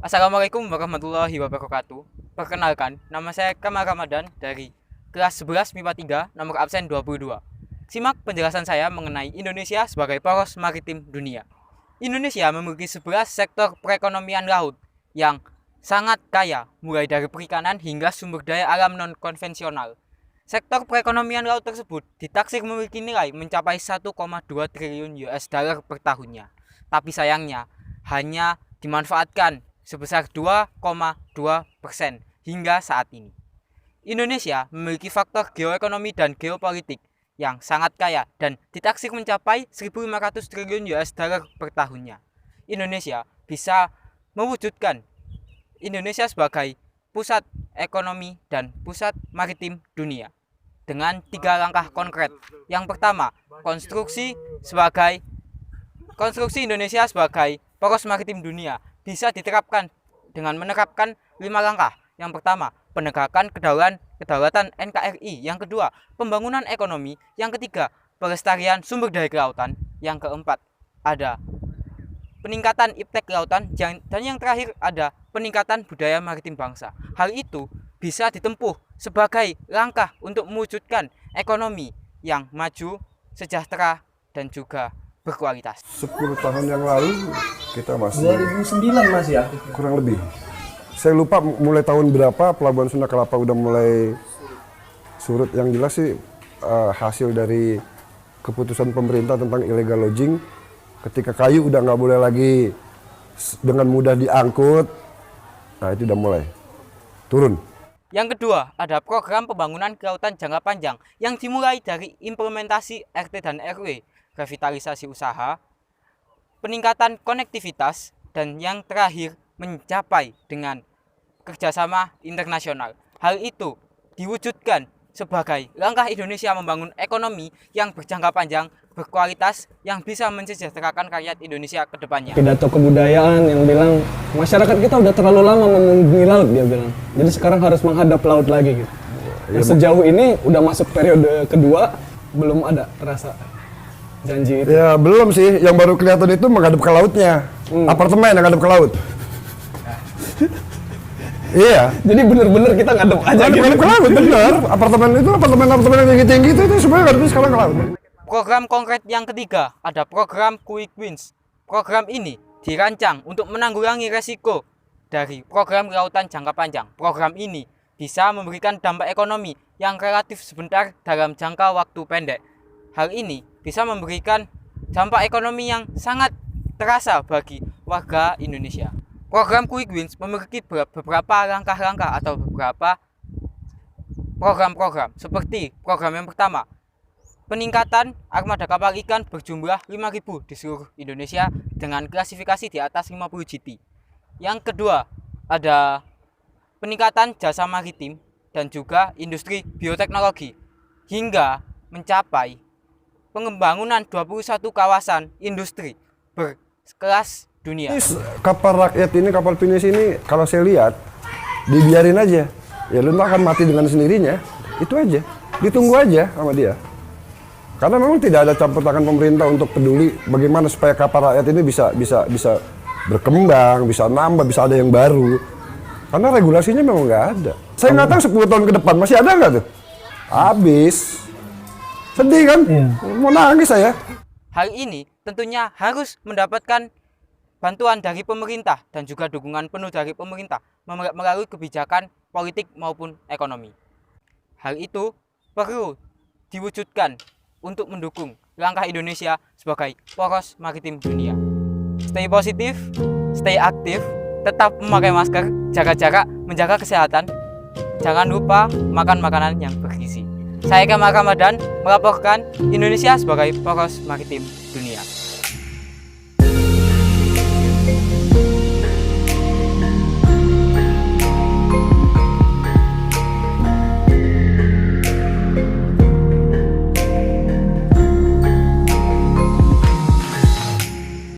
Assalamualaikum warahmatullahi wabarakatuh. Perkenalkan, nama saya Kamal Ramadan dari kelas 11 MIPA 3, nomor absen 22. Simak penjelasan saya mengenai Indonesia sebagai poros maritim dunia. Indonesia memiliki 11 sektor perekonomian laut yang sangat kaya, mulai dari perikanan hingga sumber daya alam non-konvensional. Sektor perekonomian laut tersebut ditaksir memiliki nilai mencapai 1,2 triliun US dollar per tahunnya. Tapi sayangnya, hanya dimanfaatkan sebesar 2,2% hingga saat ini. Indonesia memiliki faktor geoekonomi dan geopolitik yang sangat kaya dan ditaksir mencapai 1.500 triliun US dollar per tahunnya. Indonesia bisa mewujudkan Indonesia sebagai pusat ekonomi dan pusat maritim dunia dengan 3 langkah konkret. Yang pertama, konstruksi Indonesia sebagai poros maritim dunia bisa diterapkan dengan menerapkan 5 langkah. Yang pertama, penegakan kedaulatan NKRI. Yang kedua, pembangunan ekonomi. Yang ketiga, pelestarian sumber daya kelautan. Yang keempat, ada peningkatan iptek kelautan. Dan yang terakhir, ada peningkatan budaya maritim bangsa. Hal itu bisa ditempuh sebagai langkah untuk mewujudkan ekonomi yang maju, sejahtera, dan juga berkualitas. 10 tahun yang lalu kita masih 2009 Mas ya? kurang lebih. Saya lupa mulai tahun berapa Pelabuhan Sunda Kelapa udah mulai surut. Yang jelas sih hasil dari keputusan pemerintah tentang illegal logging. Ketika kayu udah nggak boleh lagi dengan mudah diangkut, nah itu udah mulai turun. Yang kedua, ada program pembangunan kelautan jangka panjang yang dimulai dari implementasi RT dan RW, revitalisasi usaha, peningkatan konektivitas, dan yang terakhir mencapai dengan kerjasama internasional. Hal itu diwujudkan sebagai langkah Indonesia membangun ekonomi yang berjangka panjang, berkualitas, yang bisa mensejahterakan rakyat Indonesia ke depannya. Pidato kebudayaan yang bilang masyarakat kita udah terlalu lama mengunjungi laut, dia bilang. Jadi sekarang harus menghadap laut lagi gitu. Dan sejauh ini udah masuk periode kedua, belum ada terasa janji itu. Ya belum sih, yang baru kelihatan itu menghadap ke lautnya. Apartemen yang menghadap ke laut. Iya. Jadi bener-bener kita ngadep aja gitu. Menghadap ke laut, bener. Apartemen yang tinggi-tinggi itu sebenarnya ngadepnya sekarang ke laut. Program konkret yang ketiga, ada program Quick Wins. Program ini dirancang untuk menanggulangi resiko dari program kelautan jangka panjang. Program ini bisa memberikan dampak ekonomi yang relatif sebentar dalam jangka waktu pendek. Hal ini bisa memberikan dampak ekonomi yang sangat terasa bagi warga Indonesia. Program Quick Wins memiliki beberapa langkah-langkah atau beberapa program-program. Seperti program yang pertama, peningkatan armada kapal ikan berjumlah 5.000 di seluruh Indonesia dengan klasifikasi di atas 50 GT. Yang kedua, ada peningkatan jasa maritim dan juga industri bioteknologi hingga mencapai pengembangan 21 kawasan industri berkelas dunia. Kapal rakyat ini, kapal pinisi ini, kalau saya lihat, dibiarin aja. Ya lu akan mati dengan sendirinya. Itu aja. Ditunggu aja sama dia. Karena memang tidak ada campur tangan pemerintah untuk peduli bagaimana supaya kapal rakyat ini bisa berkembang, bisa nambah, bisa ada yang baru. Karena regulasinya memang nggak ada. Saya nggak tahu 10 tahun ke depan masih ada nggak tuh? Habis. Sedih kan? Mau nangis saya. Hal ini tentunya harus mendapatkan bantuan dari pemerintah dan juga dukungan penuh dari pemerintah melalui kebijakan politik maupun ekonomi. Hal itu perlu diwujudkan untuk mendukung langkah Indonesia sebagai poros maritim dunia. Stay positif, stay aktif, tetap memakai masker, jaga jarak, menjaga kesehatan. Jangan lupa makan makanan yang bergizi. Saya Kamal Ramadan melaporkan Indonesia sebagai poros maritim dunia.